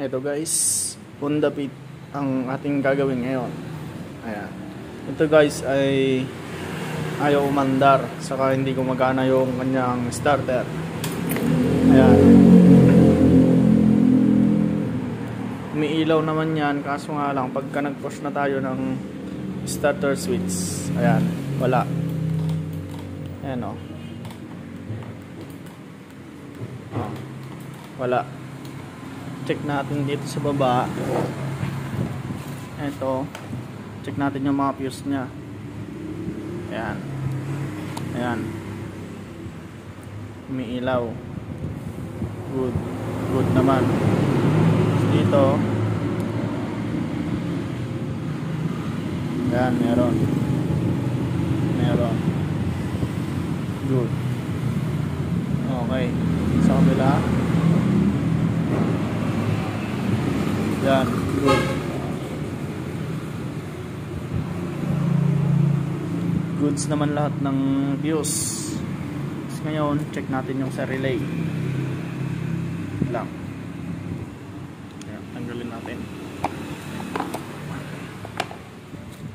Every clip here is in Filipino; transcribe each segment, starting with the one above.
Eto guys, Honda Fit ang ating gagawin ngayon. Ayan. Ito guys ay ayaw umandar, saka hindi gumagana yung kanyang starter. Ayan. Umiilaw naman yan, kaso nga lang pagka nag-push na tayo ng starter switch, ayan, wala. Ayan o. Wala. Check natin dito sa baba. Ito, check natin yung mga fuse nya. Ayan. Ayan. Umiilaw. Good. Good naman. Dito. Ayan, meron. Meron. Good. Okay. Sa kabila. Yan, good. Goods naman lahat ng fuse. Ngayon, check natin yung sa relay. Lang. Ayan, tanggalin natin.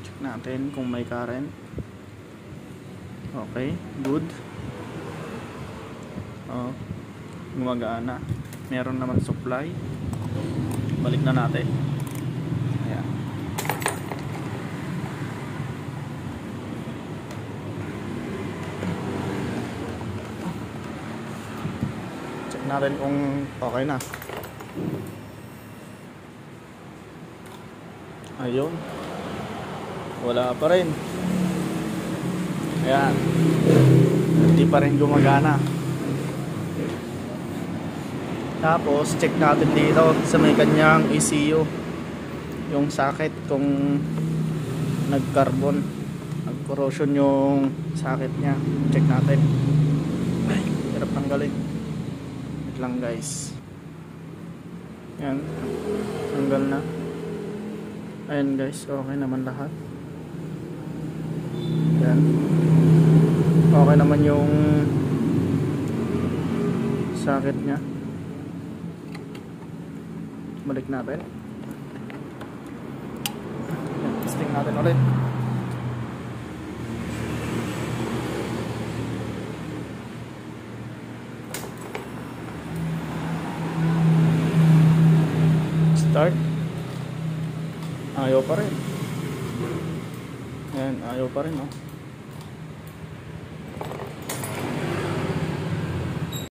Check natin kung may current. Okay, good. Oh, gumagana. Meron naman supply. Balik na natin. Ayan. Check natin kung okay na. Ayun. Wala pa rin. Ayan. Hindi pa rin gumagana. Tapos check natin dito sa may kanyang ECU yung socket kung nag-carbon, nag-corrosion yung socket nya. Check natin. Ay, hirap tanggalin. Wait lang guys. Yan, tanggal na. Ayan guys, okay naman lahat. Yan, okay naman yung socket nya. Balik natin. Testing natin ulit. Start. Ayaw pa rin. Ayan, ayaw pa rin, oh.